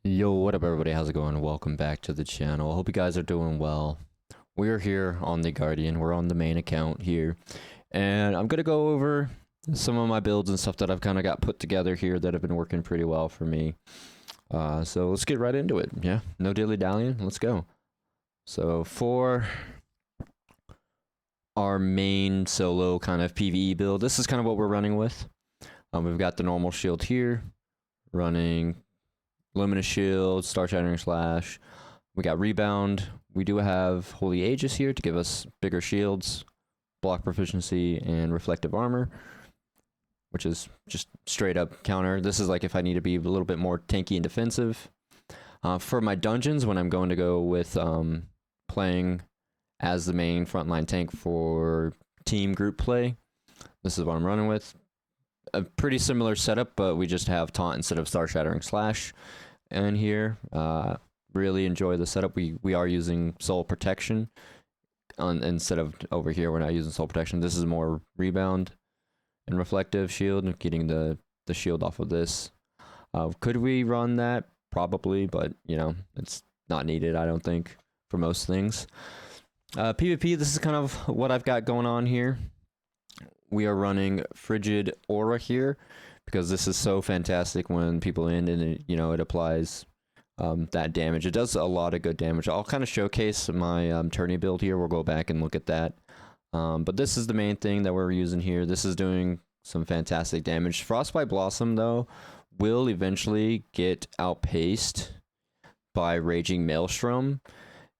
Yo, what up everybody, how's it going? Welcome back to the channel. I hope you guys are doing well. We're here on the Guardian, we're on the main account here, and I'm gonna go over some of my builds and stuff that I've kind of got put together here that have been working pretty well for me. So let's get right into it. Yeah, no dilly-dallying, let's go. So for our main solo kind of PvE build, this is kind of what we're running with. We've got the normal shield here, running Luminous Shield, Star Shattering Slash. We got Rebound. We do have Holy Aegis here to give us bigger shields, block proficiency, and reflective armor, which is just straight up counter. This is like if I need to be a little bit more tanky and defensive. For my dungeons, when I'm going to go with playing as the main frontline tank for team group play, this is what I'm running with. A pretty similar setup, but we just have taunt instead of Star Shattering Slash in here. Really enjoy the setup. We are using Soul Protection instead of over here. We're not using Soul Protection. This is more Rebound and Reflective Shield, and getting the shield off of this. Could we run that? Probably, but you know, it's not needed, I don't think, for most things. PvP, this is kind of what I've got going on here. We are running Frigid Aura here because this is so fantastic when people end, and it, you know, it applies that damage. It does a lot of good damage. I'll kind of showcase my tourney build here. We'll go back and look at that. But this is the main thing that we're using here. This is doing some fantastic damage. Frostbite Blossom, though, will eventually get outpaced by Raging Maelstrom.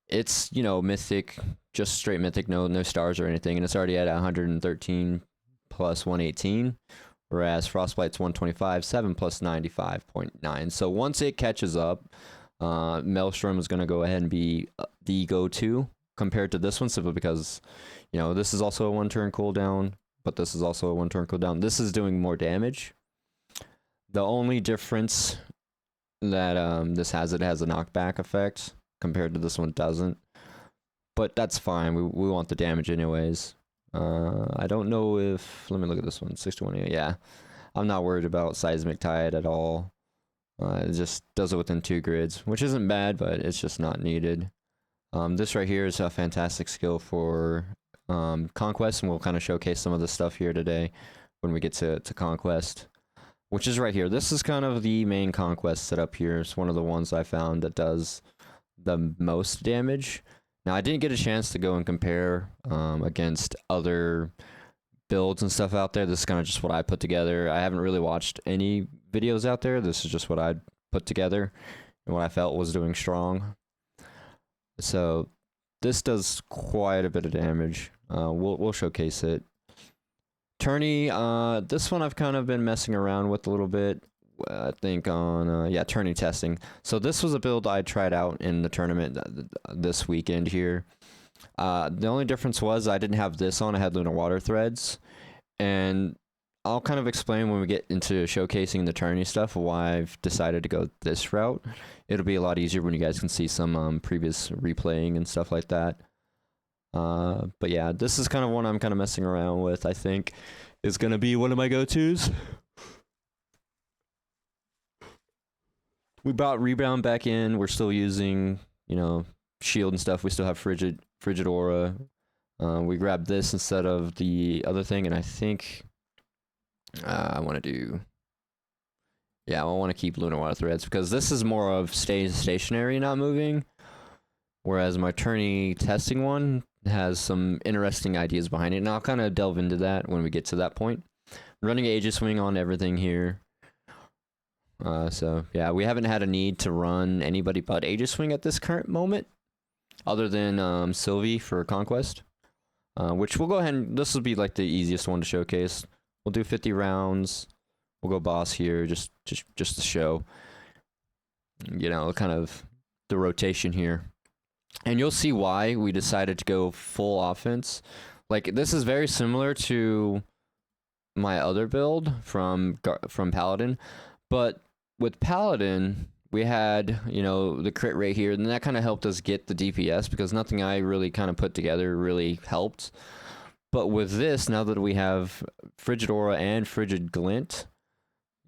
It's, you know, mythic, just straight mythic, no stars or anything, and it's already at 113 plus 118, whereas Frostbite's 125, 7 plus 95.9. So once it catches up, Maelstrom is going to go ahead and be the go-to compared to this one, simply because, you know, this is also a one-turn cooldown, but this is also a one-turn cooldown. This is doing more damage. The only difference that this has, it has a knockback effect compared to this one doesn't, but that's fine. We want the damage anyways. I don't know if, let me look at this one, 61, yeah. I'm not worried about Seismic Tide at all. It just does it within 2 grids, which isn't bad, but it's just not needed. This right here is a fantastic skill for Conquest, and we'll kind of showcase some of the stuff here today when we get to Conquest, which is right here. This is kind of the main Conquest setup here. It's one of the ones I found that does the most damage. Now, I didn't get a chance to go and compare against other builds and stuff out there. This is kind of just what I put together. I haven't really watched any videos out there. This is just what I put together and what I felt was doing strong. So this does quite a bit of damage. We'll showcase it. Tourney, this one I've kind of been messing around with a little bit. I think on tourney testing. So this was a build I tried out in the tournament this weekend here. The only difference was I didn't have this on. I had Lunar Water Threads, and I'll kind of explain when we get into showcasing the tourney stuff why I've decided to go this route. It'll be a lot easier when you guys can see some previous replaying and stuff like that. But yeah, this is kind of one I'm kind of messing around with. I think is going to be one of my go-tos. We brought Rebound back in. We're still using, you know, shield and stuff. We still have Frigid Aura. We grabbed this instead of the other thing, and I think I want to do... Yeah, I want to keep Lunar Water Threads, because this is more of staying stationary, not moving, whereas my tourney testing one has some interesting ideas behind it, and I'll kind of delve into that when we get to that point. Running Aegis Wing on everything here. So yeah, we haven't had a need to run anybody but Aegis Wing at this current moment, other than Sylvie for Conquest, which we'll go ahead and this will be like the easiest one to showcase. We'll do 50 rounds. We'll go boss here, just to show, you know, kind of the rotation here, and you'll see why we decided to go full offense. Like, this is very similar to my other build from Paladin, but with Paladin, we had, you know, the crit rate here, and that kind of helped us get the DPS, because nothing I really kind of put together really helped. But with this, now that we have Frigid Aura and Frigid Glint,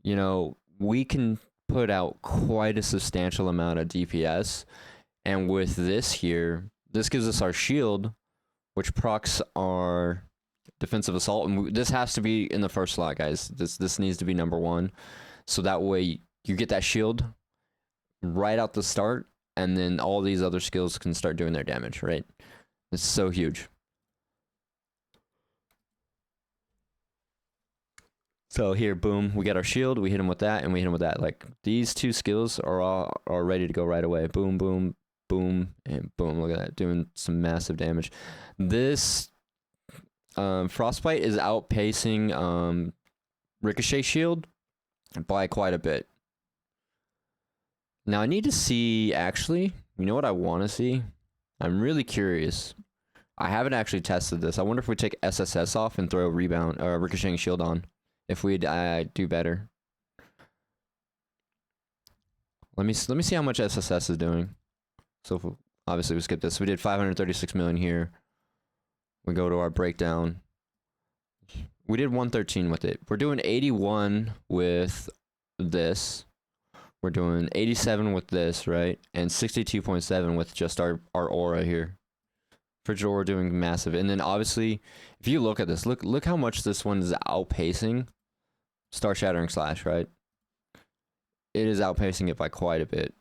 you know, we can put out quite a substantial amount of DPS. And with this here, this gives us our shield, which procs our defensive assault. And this has to be in the first slot, guys. This needs to be number 1. So that way you get that shield right out the start, and then all these other skills can start doing their damage, right? It's so huge. So here, boom, we get our shield, we hit him with that, and we hit him with that. Like, these 2 skills are ready to go right away. Boom, boom, boom, and boom. Look at that, doing some massive damage. This Frostbite is outpacing Ricochet Shield by quite a bit. Now, I need to see, actually, you know what I want to see? I'm really curious. I haven't actually tested this. I wonder if we take SSS off and throw Rebound or Ricocheting Shield on. If we do better. Let me see how much SSS is doing. So if obviously we skip this. We did 536 million here. We go to our breakdown. We did 113 with it. We're doing 81 with this. We're doing 87 with this, right? And 62.7 with just our aura here. Frigid Aura doing massive. And then obviously, if you look at this, look how much this one is outpacing Star Shattering Slash, right? It is outpacing it by quite a bit.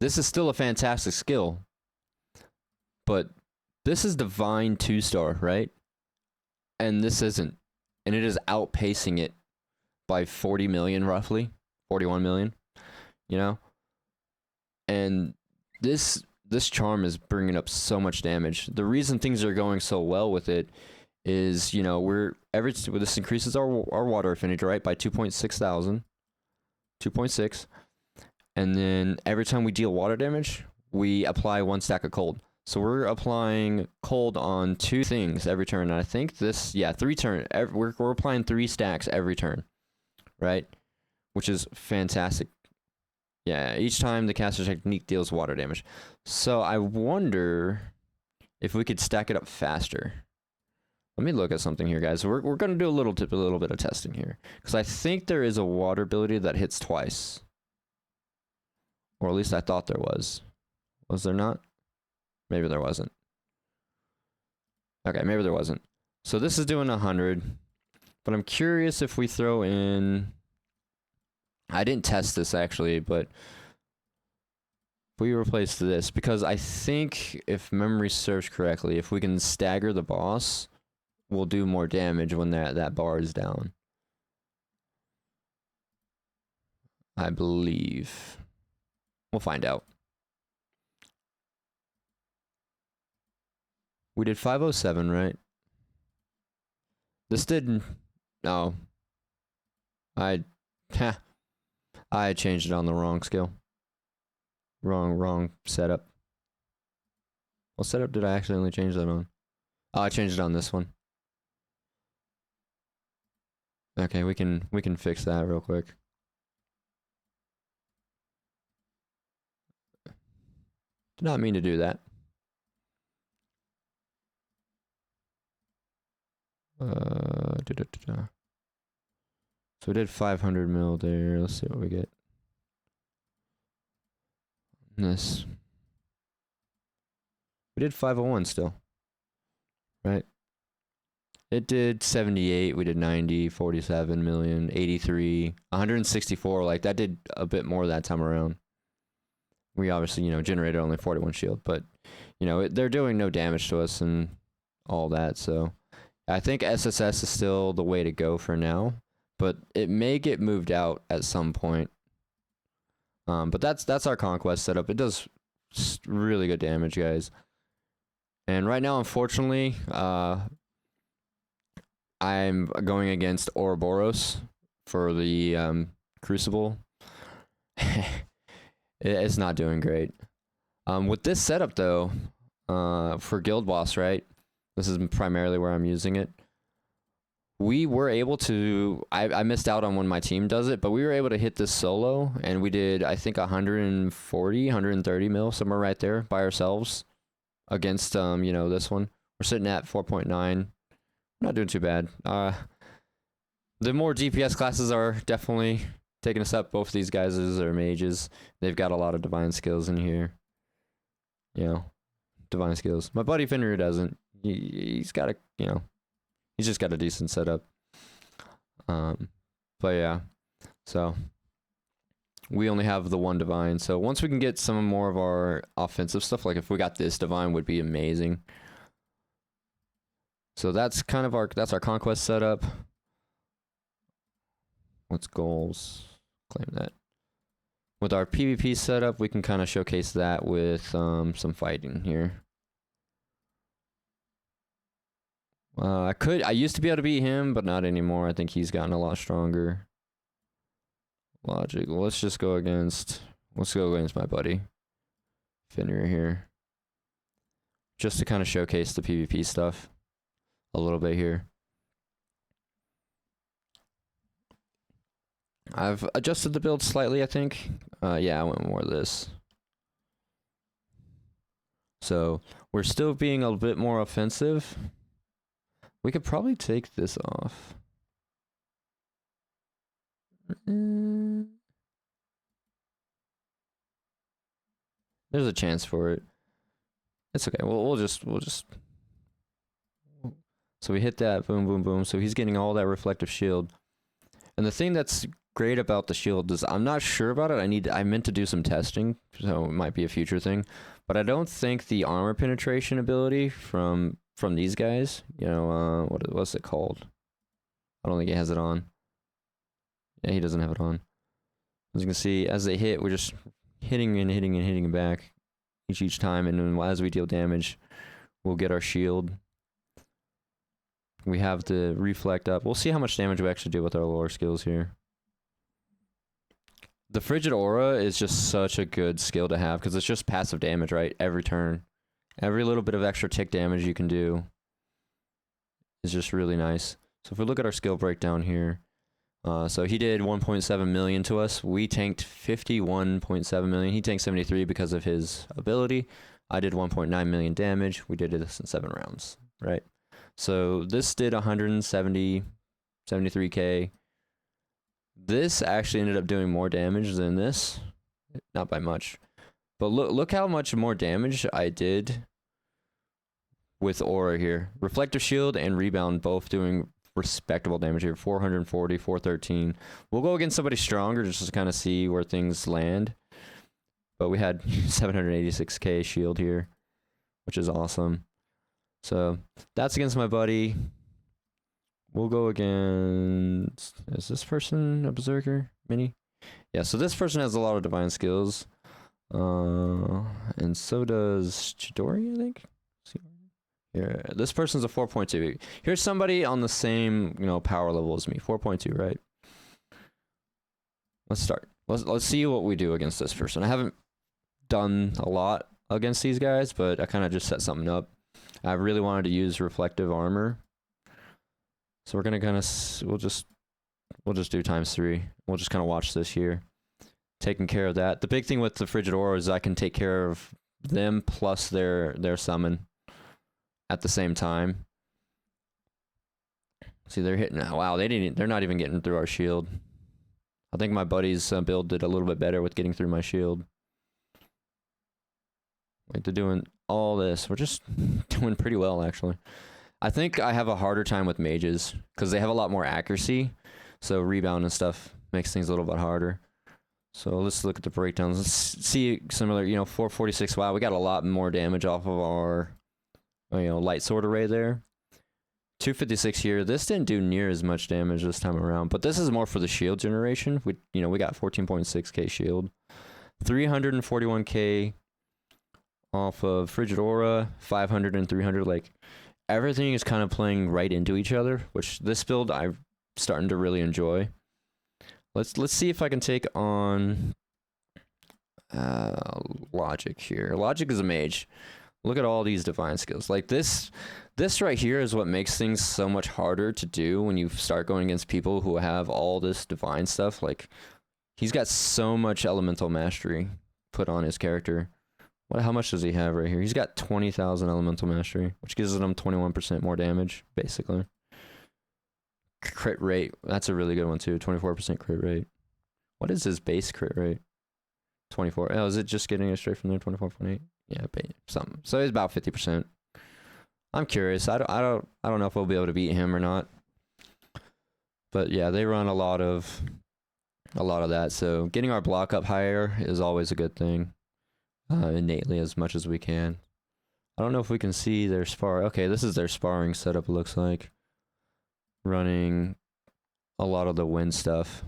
This is still a fantastic skill, but this is Divine 2-star, right? And this isn't. And it is outpacing it by 40 million, roughly. 41 million, you know? And this charm is bringing up so much damage. The reason things are going so well with it is, you know, this increases our water affinity, right, by 2,600. 2.6. And then every time we deal water damage, we apply 1 stack of cold. So we're applying cold on 2 things every turn. And I think this, yeah, 3 turn. We're applying 3 stacks every turn, right? Which is fantastic. Yeah, each time the caster technique deals water damage. So I wonder if we could stack it up faster. Let me look at something here, guys. We're going to do a little bit of testing here. Because I think there is a water ability that hits twice. Or at least I thought there was. Was there not? Maybe there wasn't. Okay, maybe there wasn't. So this is doing 100. But I'm curious if we throw in... I didn't test this, actually, but... if we replace this, because I think, if memory serves correctly, if we can stagger the boss... we'll do more damage when that bar is down. I believe. We'll find out. We did 507, right? This didn't... no. I changed it on the wrong skill. Wrong setup. What setup did I accidentally change that on? Oh, I changed it on this one. Okay, we can fix that real quick. Did not mean to do that. So we did 500 mil there. Let's see what we get. This. We did 501 still. Right? It did 78, we did 90, 47 million, 83, 164. Like, that did a bit more that time around. We obviously, you know, generated only 41 shield, but, you know, they're doing no damage to us and all that, so I think SSS is still the way to go for now, but it may get moved out at some point. But that's our conquest setup. It does really good damage, guys. And right now, unfortunately, I'm going against Ouroboros for the Crucible. It's not doing great. With this setup, though, for Guild Boss, right? This is primarily where I'm using it. We were able to... I missed out on when my team does it, but we were able to hit this solo, and we did, I think, 140, 130 mil, somewhere right there, by ourselves, against, you know, this one. We're sitting at 4.9. We're not doing too bad. The more DPS classes are definitely taking a step. Both of these guys are mages. They've got a lot of divine skills in here. You know, divine skills. My buddy Fenrir doesn't. He's got a, you know, he's just got a decent setup. But yeah, so we only have the one divine. So once we can get some more of our offensive stuff, like if we got this divine, would be amazing. So that's kind of our conquest setup. What's goals? Claim that. With our PvP setup, we can kind of showcase that with some fighting here. I used to be able to beat him, but not anymore. I think he's gotten a lot stronger. Logic. Let's go against my buddy Fenrir here. Just to kind of showcase the PvP stuff a little bit here. I've adjusted the build slightly, I think. Yeah, I went more of this. So we're still being a bit more offensive. We could probably take this off. There's a chance for it. It's okay. We'll just. So we hit that, boom, boom, boom. So he's getting all that reflective shield. And the thing that's great about the shield is I'm not sure about it. I meant to do some testing, so it might be a future thing. But I don't think the armor penetration ability from these guys, you know, what's it called? I don't think he has it on. Yeah, he doesn't have it on. As you can see, as they hit, we're just hitting and hitting and hitting back each time, and then as we deal damage, we'll get our shield. We have the reflect up. We'll see how much damage we actually do with our lore skills here. The Frigid Aura is just such a good skill to have because it's just passive damage, right? Every turn. Every little bit of extra tick damage you can do is just really nice. So if we look at our skill breakdown here, so he did 1.7 million to us. We tanked 51.7 million. He tanked 73 because of his ability. I did 1.9 million damage. We did this in 7 rounds, right? So this did 73k. This actually ended up doing more damage than this, not by much. But look how much more damage I did with Aura here. Reflective Shield and Rebound both doing respectable damage here. 440, 413. We'll go against somebody stronger just to kind of see where things land. But we had 786k shield here, which is awesome. So that's against my buddy. We'll go against... Is this person a Berserker? Mini? Yeah, so this person has a lot of divine skills. And so does Chidori, I think. Here, this person's a 4.2. Here's somebody on the same, you know, power level as me. 4.2, right? Let's start. Let's see what we do against this person. I haven't done a lot against these guys, but I kind of just set something up. I really wanted to use reflective armor. So we're gonna kind of we'll just do ×3. We'll just kind of watch this here, taking care of that. The big thing with the Frigid Aura is I can take care of them plus their summon at the same time. See, they're hitting. Wow, they're not even getting through our shield. I think my buddy's build did a little bit better with getting through my shield. Like they're doing all this. We're just doing pretty well actually. I think I have a harder time with mages because they have a lot more accuracy. So rebound and stuff makes things a little bit harder. So let's look at the breakdowns. Let's see similar, you know, 446. Wow, we got a lot more damage off of our, you know, light sword array there. 256 here. This didn't do near as much damage this time around, but this is more for the shield generation. We got 14.6k shield. 341k off of Frigid Aura, 500 and 300. Like, everything is kind of playing right into each other, which this build I'm starting to really enjoy. Let's see if I can take on Logic here. Logic is a mage. Look at all these divine skills. Like this right here is what makes things so much harder to do when you start going against people who have all this divine stuff. Like, he's got so much elemental mastery put on his character. How much does he have right here? He's got 20,000 elemental mastery, which gives him 21% more damage, basically. Crit rate, that's a really good one too. 24% crit rate. What is his base crit rate? 24. Oh, is it just getting it straight from there? 24.8. Yeah, something. So he's about 50%. I'm curious. I don't know if we'll be able to beat him or not. But yeah, they run a lot of that. So getting our block up higher is always a good thing. Innately as much as we can. I don't know if we can see their spar. Okay, this is their sparring setup, it looks like. Running a lot of the wind stuff.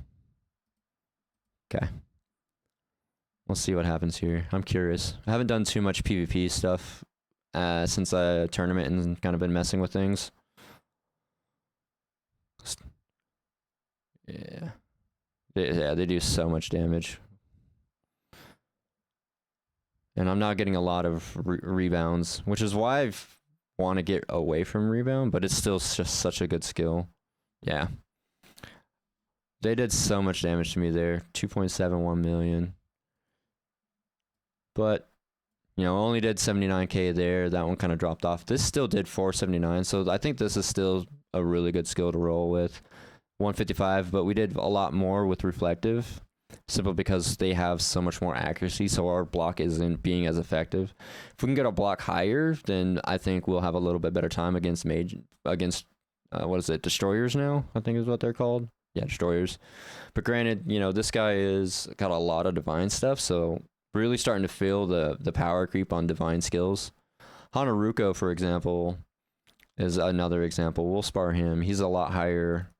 Okay. We'll see what happens here. I'm curious. I haven't done too much PvP stuff since a tournament and kind of been messing with things. Yeah. They do so much damage. And I'm not getting a lot of rebounds, which is why I want to get away from rebound, but it's still just such a good skill. Yeah. They did so much damage to me there. 2.71 million. But, you know, only did 79k there. That one kind of dropped off. This still did 479, so I think this is still a really good skill to roll with. 155, but we did a lot more with reflective, simply because they have so much more accuracy, so our block isn't being as effective. If we can get our block higher, then I think we'll have a little bit better time against what is it, destroyers now, I think is what they're called. Yeah, destroyers. But granted, you know, this guy is got a lot of divine stuff, so really starting to feel the power creep on divine skills. Hanaruko, for example, is another example. We'll spar him. He's a lot higher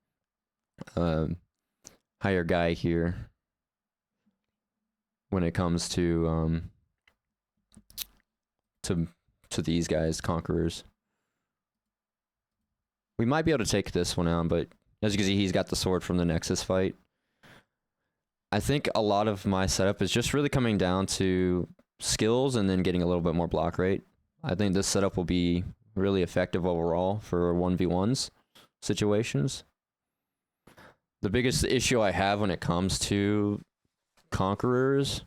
guy here when it comes to these guys, conquerors. We might be able to take this one out, but as you can see, he's got the sword from the Nexus fight. I think a lot of my setup is just really coming down to skills and then getting a little bit more block rate. I think this setup will be really effective overall for 1v1s situations. The biggest issue I have when it comes to conquerors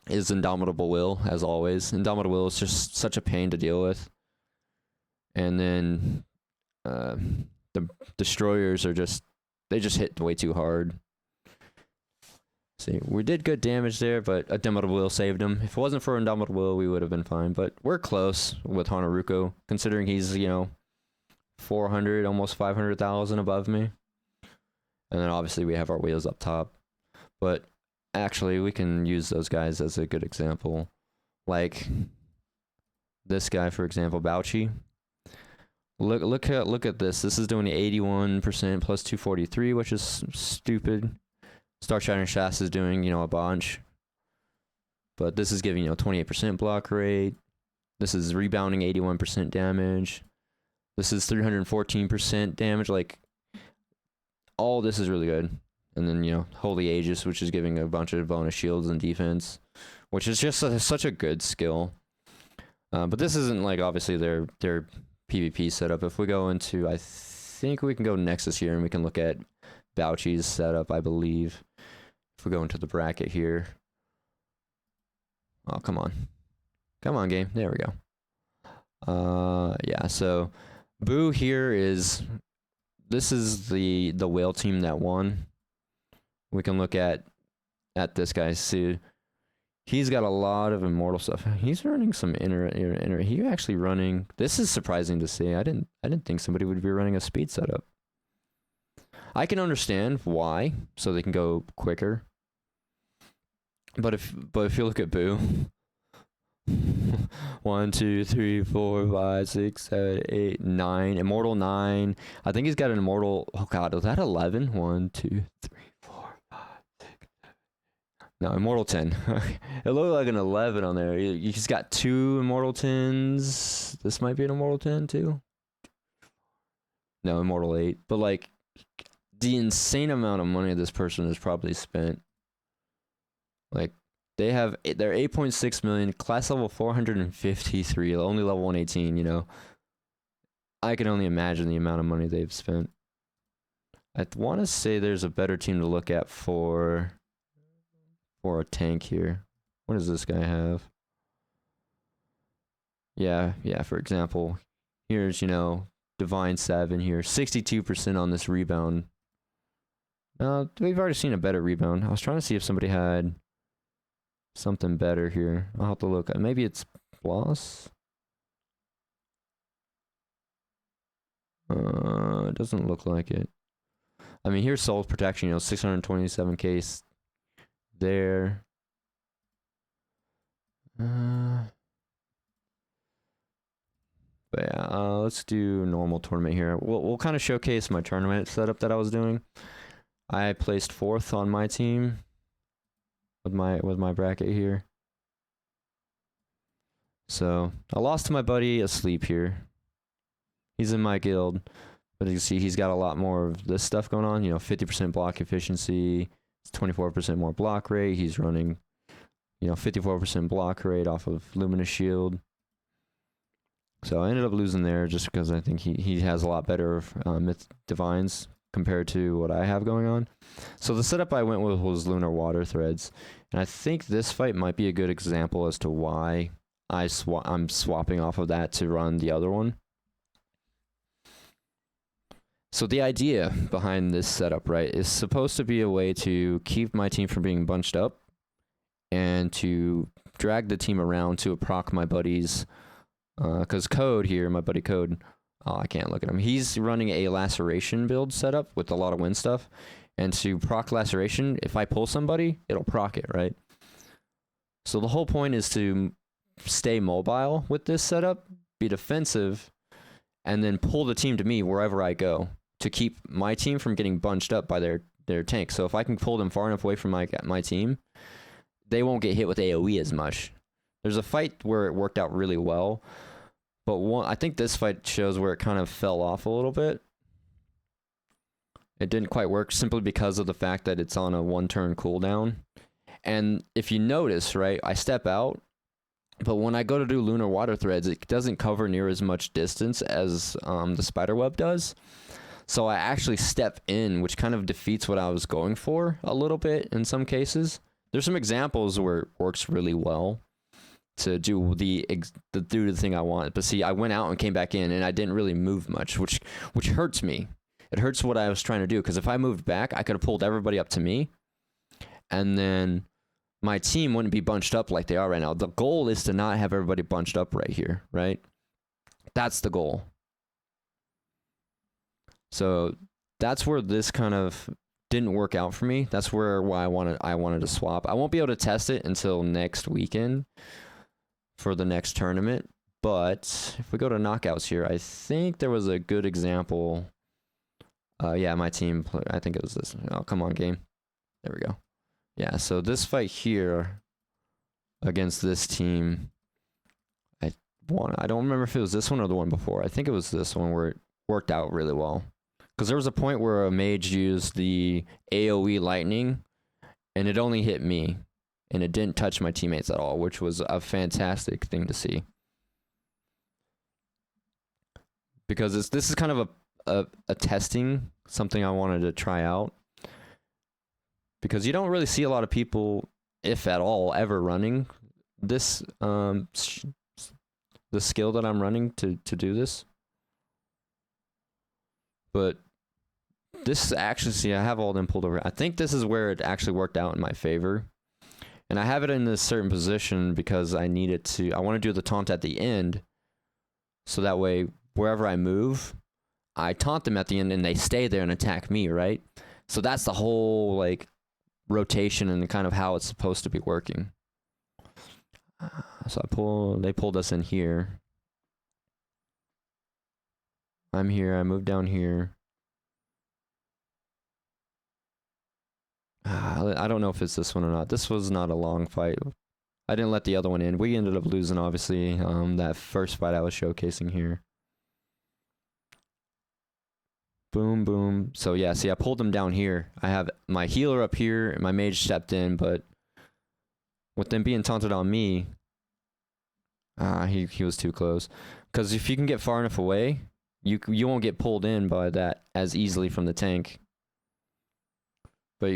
is Indomitable Will, as always. Indomitable Will is just such a pain to deal with. And then the destroyers are they just hit way too hard. See, we did good damage there, but Indomitable Will saved him. If it wasn't for Indomitable Will, we would have been fine. But we're close with Hanaruko, considering he's, you know, 400, almost 500,000 above me. And then obviously we have our wheels up top. But actually, we can use those guys as a good example. Like this guy, for example, Bauchi. Look at this. This is doing 81% plus 243, which is stupid. Star Shattering Shafts is doing, you know, a bunch. But this is giving, you know, 28% block rate. This is rebounding 81% damage. This is 314% damage. Like, all this is really good. And then, you know, Holy Aegis, which is giving a bunch of bonus shields and defense, which is just such a good skill. But this isn't, like, obviously their PvP setup. If we go into, I think we can go Nexus here and we can look at Bauchi's setup, I believe. If we go into the bracket here. Oh, come on. Come on, game. There we go. Yeah, so Boo here is... This is the whale team that won. We can look at this guy. See, he's got a lot of immortal stuff. He's running some inner. He actually running. This is surprising to see. I didn't think somebody would be running a speed setup. I can understand why, so they can go quicker. But if you look at Boo, 1, 2, 3, 4, 5, 6, 7, 8, 9. Immortal 9. I think he's got an immortal. Oh god, is that 11? 1, 2, 3, 4, 5, 6, 7. No, immortal 10. It looked like an 11 on there. He's got 2 immortal 10s. This might be an immortal 10 too. No, immortal 8. But like, the insane amount of money this person has probably spent. Like, they're 8.6 million, class level 453, only level 118, you know. I can only imagine the amount of money they've spent. I want to say there's a better team to look at for a tank here. What does this guy have? Yeah, for example, here's, you know, Divine 7 here, 62% on this rebound. We've already seen a better rebound. I was trying to see if somebody had something better here. I'll have to look. Maybe it's Bloss. It doesn't look like it. I mean, here's Soul Protection, 627 case there. But yeah, let's do normal tournament here. We'll kind of showcase my tournament setup that I was doing. I placed 4th on my team with my bracket here. So I lost to my buddy Asleep here. He's in my guild, but you can see he's got a lot more of this stuff going on. 50% block efficiency, 24% more block rate. He's running, 54% block rate off of Luminous Shield. So I ended up losing there just because I think he has a lot better Myth Divines compared to what I have going on. So the setup I went with was Lunar Water Threads. And I think this fight might be a good example as to why I'm swapping off of that to run the other one. So the idea behind this setup, right, is supposed to be a way to keep my team from being bunched up and to drag the team around to proc my buddies. Because Code here, my buddy Code, I can't look at him. He's running a Laceration build setup with a lot of wind stuff. And to proc Laceration, if I pull somebody, it'll proc it, right? So the whole point is to stay mobile with this setup, be defensive, and then pull the team to me wherever I go to keep my team from getting bunched up by their tank. So if I can pull them far enough away from my team, they won't get hit with AoE as much. There's a fight where it worked out really well, but I think this fight shows where it kind of fell off a little bit. It didn't quite work simply because of the fact that it's on a 1-turn cooldown. And if you notice, right, I step out, but when I go to do Lunar Water Threads, it doesn't cover near as much distance as the Spiderweb does. So I actually step in, which kind of defeats what I was going for a little bit in some cases. There's some examples where it works really well to do the thing I want. But see, I went out and came back in, and I didn't really move much, which hurts me. It hurts what I was trying to do, because if I moved back, I could have pulled everybody up to me, and then my team wouldn't be bunched up like they are right now. The goal is to not have everybody bunched up right here, right? That's the goal. So that's where this kind of didn't work out for me. That's why I wanted to swap. I won't be able to test it until next weekend for the next tournament. But if we go to knockouts here, I think there was a good example. Yeah, my team, I think it was this. Oh, come on, game. There we go. Yeah, so this fight here against this team, I don't remember if it was this one or the one before. I think it was this one where it worked out really well. Because there was a point where a mage used the AoE lightning, and it only hit me, and it didn't touch my teammates at all, which was a fantastic thing to see. Because this is kind of a testing, something I wanted to try out. Because you don't really see a lot of people, if at all, ever running this the skill that I'm running to do this. But this actually, see, I have all them pulled over. I think this is where it actually worked out in my favor. And I have it in this certain position because I want to do the taunt at the end. So that way, wherever I move, I taunt them at the end and they stay there and attack me, right? So that's the whole, like, rotation and kind of how it's supposed to be working. So they pulled us in here. I'm here, I moved down here. I don't know if it's this one or not. This was not a long fight. I didn't let the other one in. We ended up losing, obviously, that first fight I was showcasing here. Boom, boom. So yeah, see, I pulled them down here. I have my healer up here, and my mage stepped in, but with them being taunted on me, he was too close. Because if you can get far enough away, you won't get pulled in by that as easily from the tank. But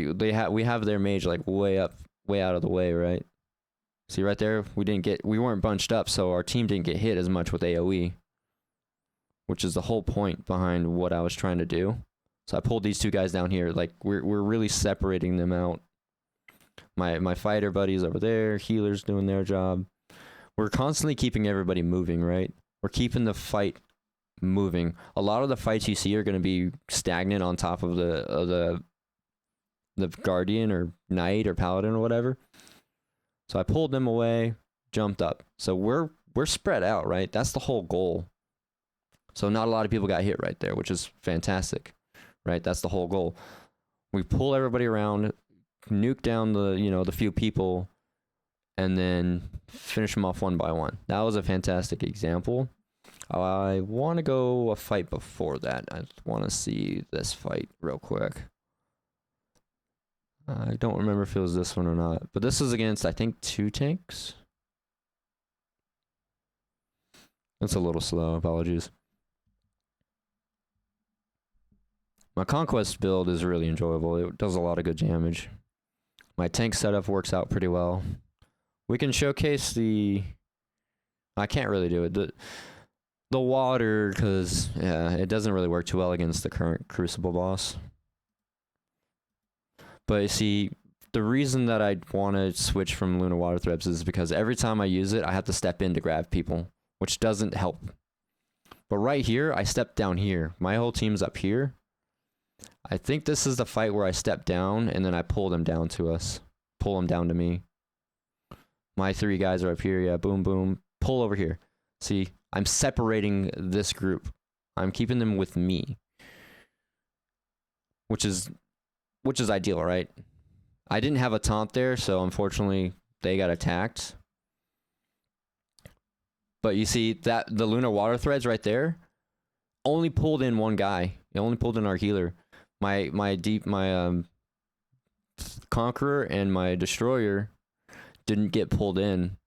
we have their mage like way out of the way, right? See right there, we weren't bunched up, so our team didn't get hit as much with AoE, which is the whole point behind what I was trying to do. So I pulled these two guys down here. Like we're really separating them out. My fighter buddies over there, healers doing their job. We're constantly keeping everybody moving, right? We're keeping the fight moving. A lot of the fights you see are going to be stagnant on top of the guardian or knight or paladin or whatever. So I pulled them away, jumped up. So we're spread out, right? That's the whole goal. So not a lot of people got hit right there, which is fantastic, right? That's the whole goal. We pull everybody around, nuke down the few people, and then finish them off one by one. That was a fantastic example. I want to go a fight before that. I want to see this fight real quick. I don't remember if it was this one or not, but this is against, I think, 2 tanks. That's a little slow, apologies. My Conquest build is really enjoyable. It does a lot of good damage. My tank setup works out pretty well. We can showcase the... I can't really do it. The water, because, yeah, it doesn't really work too well against the current Crucible boss. But you see, the reason that I want to switch from Lunar Water Threads is because every time I use it, I have to step in to grab people, which doesn't help. But right here, I step down here. My whole team's up here. I think this is the fight where I step down and then I pull them down to us. Pull them down to me. My 3 guys are up here. Yeah, boom, boom. Pull over here. See, I'm separating this group. I'm keeping them with me. Which is ideal, right? I didn't have a taunt there, so unfortunately they got attacked. But you see that the Lunar Water Threads right there only pulled in one guy. It only pulled in our healer. My Conqueror and my Destroyer didn't get pulled in,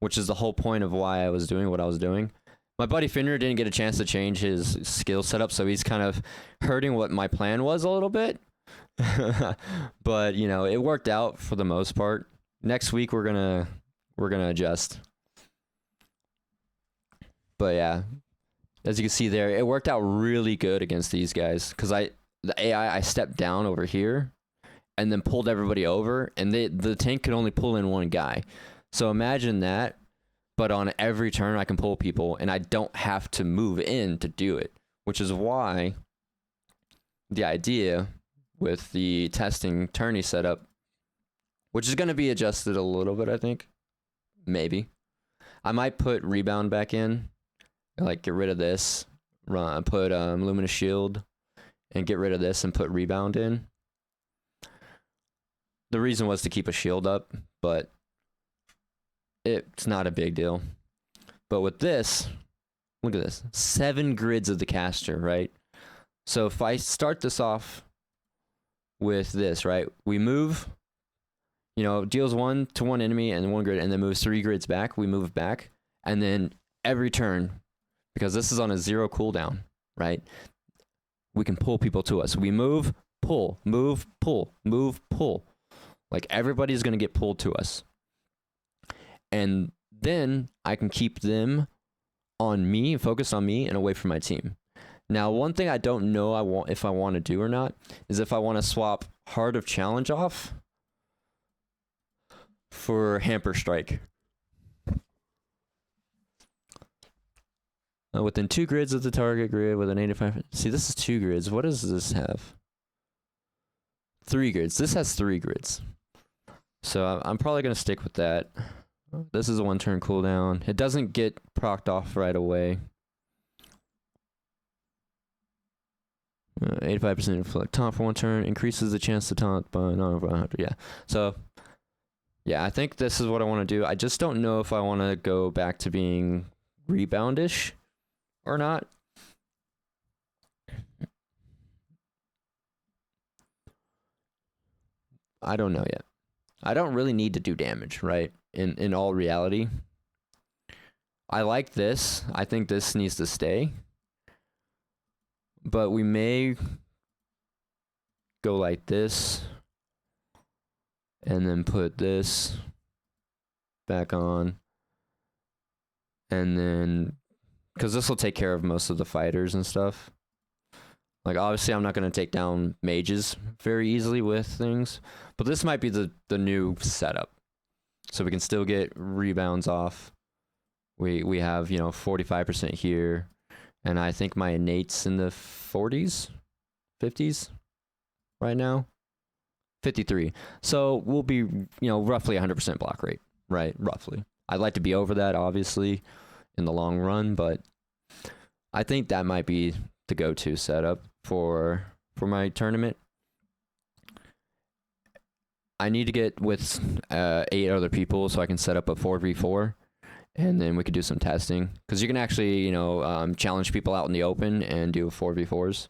which is the whole point of why I was doing what I was doing. My buddy Finner didn't get a chance to change his skill setup, so he's kind of hurting what my plan was a little bit. But it worked out for the most part. Next week we're gonna adjust. But yeah, as you can see there, it worked out really good against these guys because the AI I stepped down over here and then pulled everybody over, and the tank could only pull in one guy. So imagine that, but on every turn I can pull people and I don't have to move in to do it, which is why the idea with the testing tourney setup, which is going to be adjusted a little bit, I think. Maybe. I might put rebound back in, like get rid of this, put Luminous Shield, and get rid of this and put rebound in. The reason was to keep a shield up, but it's not a big deal. But with this, look at this, 7 grids of the caster, right? So if I start this off with this, right, we move, deals 1 to 1 enemy and 1 grid, and then moves 3 grids back. We move back, and then every turn, because this is on a 0 cooldown, right, we can pull people to us. We move, pull, move, pull, move, pull. Like everybody's going to get pulled to us. And then I can keep them on me, focused on me, and away from my team. Now, one thing I don't know if I want to do or not is if I want to swap Heart of Challenge off for Hamper Strike. Within 2 grids of the target grid with an 85... See, this is 2 grids. What does this have? 3 grids. This has 3 grids. So I'm probably going to stick with that. This is a 1-turn cooldown. It doesn't get procced off right away. 85% inflict taunt for 1 turn. Increases the chance to taunt by 900. Yeah. So, yeah, I think this is what I want to do. I just don't know if I want to go back to being reboundish or not. I don't know yet. I don't really need to do damage, right? In all reality. I like this. I think this needs to stay. But we may go like this. And then put this back on. And then... because this will take care of most of the fighters and stuff. Like obviously I'm not going to take down mages very easily with things, but this might be the new setup. So we can still get rebounds off. We have, 45% here, and I think my innate's in the 40s, 50s right now. 53. So we'll be, roughly 100% block rate, right? Roughly. I'd like to be over that, obviously, in the long run, but I think that might be the go-to setup for my tournament. I need to get with 8 other people so I can set up a 4v4, and then we could do some testing. Because you can actually, challenge people out in the open and do 4v4s.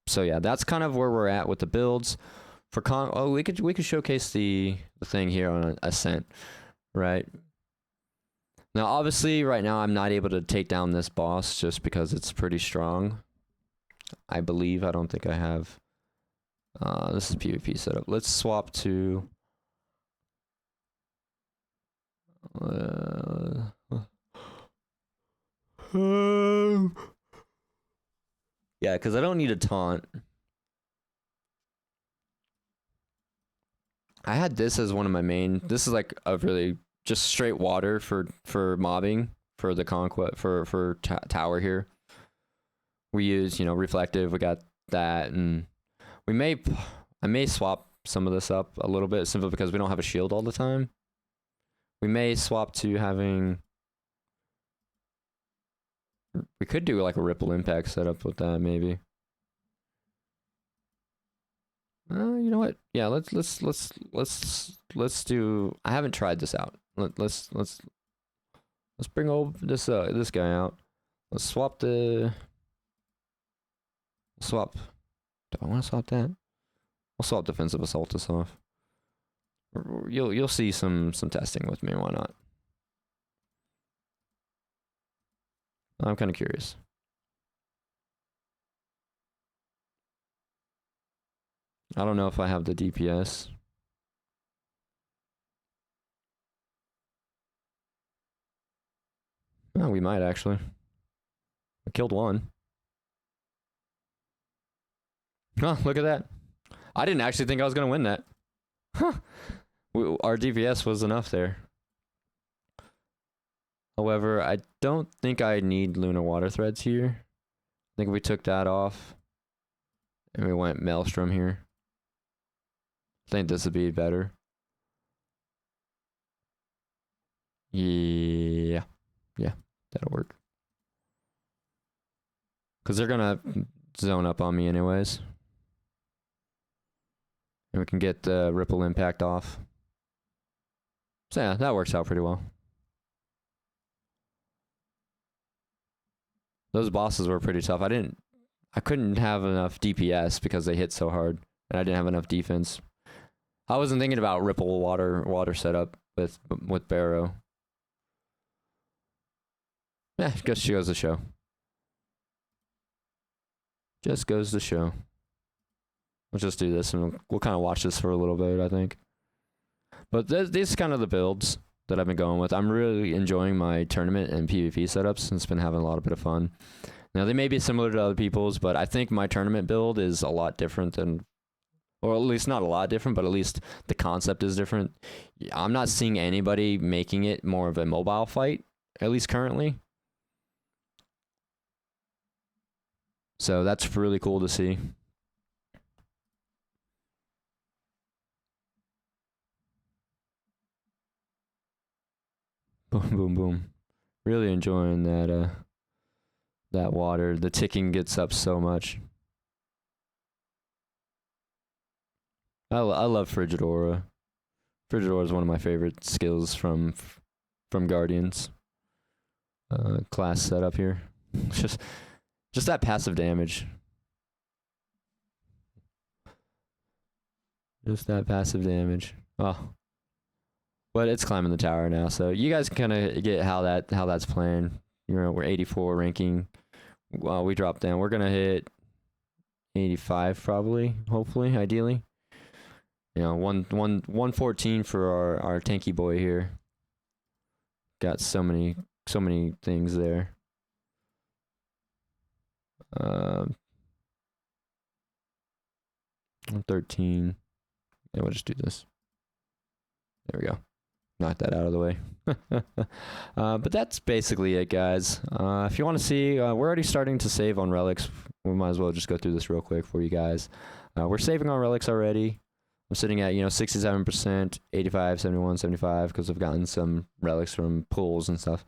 So yeah, that's kind of where we're at with the builds. For we could showcase the thing here on Ascent, right? Now, obviously, right now I'm not able to take down this boss just because it's pretty strong. I believe. I don't think I have. This is PvP setup. Let's swap to. Yeah, because I don't need a taunt. I had this as one of my main. This is like a really just straight water for mobbing for the conquest for tower here. We use reflective. We got that, and I may swap some of this up a little bit simply because we don't have a shield all the time. We may swap to having. We could do like a ripple impact setup with that maybe. You know what? Yeah, let's do. I haven't tried this out. Let's bring over this guy out. Let's swap the. Swap. Do I want to swap that? I'll swap defensive assaultus off. You'll see some testing with me. Why not? I'm kind of curious. I don't know if I have the DPS. Oh, we might actually. I killed one. Oh, look at that. I didn't actually think I was going to win that. Huh. Our DPS was enough there. However, I don't think I need Lunar Water Threads here. I think we took that off. And we went Maelstrom here. I think this would be better. Yeah. Yeah, that'll work. Because they're going to zone up on me anyways. And we can get the ripple impact off. So yeah, that works out pretty well. Those bosses were pretty tough. I couldn't have enough DPS because they hit so hard, and I didn't have enough defense. I wasn't thinking about ripple water setup with Barrow. Yeah, just goes to show. Just goes to show. Let's just do this, and we'll kind of watch this for a little bit, I think. But these are kind of the builds that I've been going with. I'm really enjoying my tournament and PvP setups, and it's been having a bit of fun. Now, they may be similar to other people's, but I think my tournament build is a lot different than, or at least not a lot different, but at least the concept is different. I'm not seeing anybody making it more of a mobile fight, at least currently. So that's really cool to see. Boom, boom, boom. Really enjoying that water. The ticking gets up so much. I love Frigidora. Frigidora is one of my favorite skills from Guardians. Class setup here. just that passive damage. Just that passive damage. Oh. But it's climbing the tower now, so you guys can kind of get how that's playing. We're 84 ranking. Well, we dropped down. We're gonna hit 85 probably, hopefully, ideally. 114 for our tanky boy here. Got so many things there. Uh, 13. Yeah, we'll just do this. There we go. Knock that out of the way. But that's basically it, guys. If you want to see, we're already starting to save on relics. We might as well just go through this real quick for you guys. We're saving on relics already. I'm sitting at, 67%, 85, 71, 75, because I've gotten some relics from pools and stuff.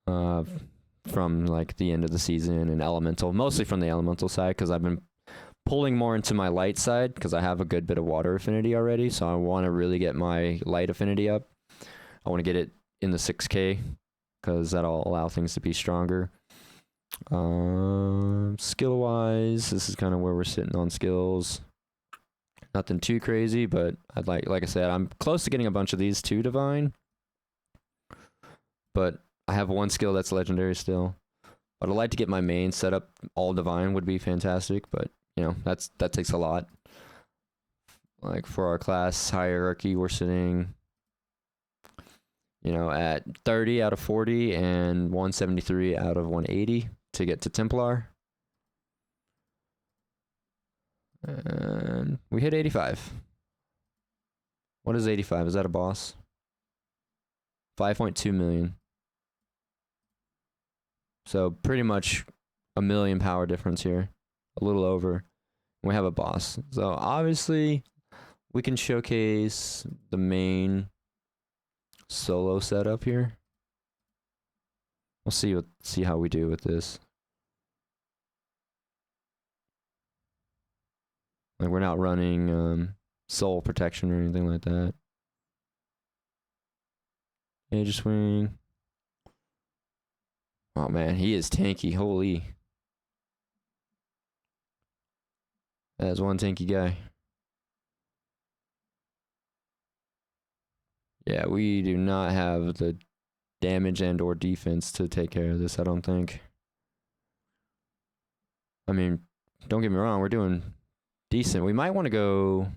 From like the end of the season and elemental, mostly from the elemental side, because I've been pulling more into my light side because I have a good bit of water affinity already. So I want to really get my light affinity up. I want to get it in the 6K because that'll allow things to be stronger. Skill wise, this is kind of where we're sitting on skills. Nothing too crazy, but I'd like I said, I'm close to getting a bunch of these to divine. But I have one skill that's legendary still. But I'd like to get my main set up all divine would be fantastic, but that takes a lot. Like for our class hierarchy, we're sitting, at 30 out of 40 and 173 out of 180 to get to Templar. And we hit 85. What is 85? Is that a boss? 5.2 million. So pretty much a million power difference here. A little over. We have a boss. So obviously we can showcase the main solo setup here. We'll see how we do with this. Like we're not running soul protection or anything like that. Aegiswing. Oh man, he is tanky. Holy. That's one tanky guy. Yeah, we do not have the damage and or defense to take care of this, I don't think. I mean, don't get me wrong, we're doing decent. We might want to go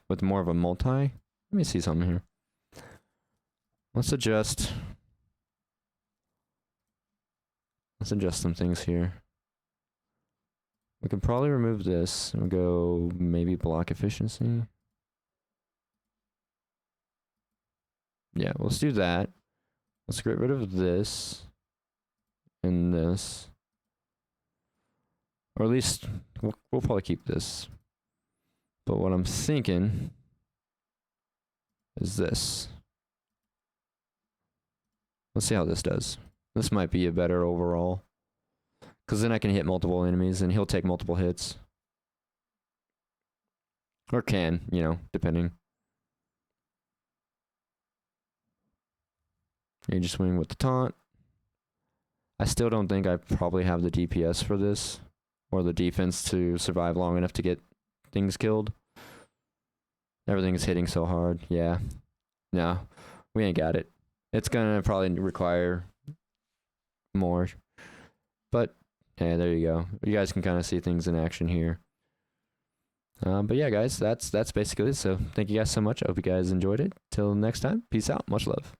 with more of a multi. Let me see something here. Let's adjust some things here. We can probably remove this and go maybe block efficiency. Yeah, let's do that. Let's get rid of this and this. Or at least we'll probably keep this. But what I'm thinking is this. Let's see how this does. This might be a better overall. Because then I can hit multiple enemies and he'll take multiple hits. Or can, depending. Aegiswing with the taunt. I still don't think I probably have the DPS for this. Or the defense to survive long enough to get things killed. Everything is hitting so hard. Yeah. No, we ain't got it. It's gonna probably require more. But yeah, there you go. You guys can kind of see things in action here. But yeah, guys, that's basically it. So thank you guys so much. I hope you guys enjoyed it. Till next time, peace out. Much love.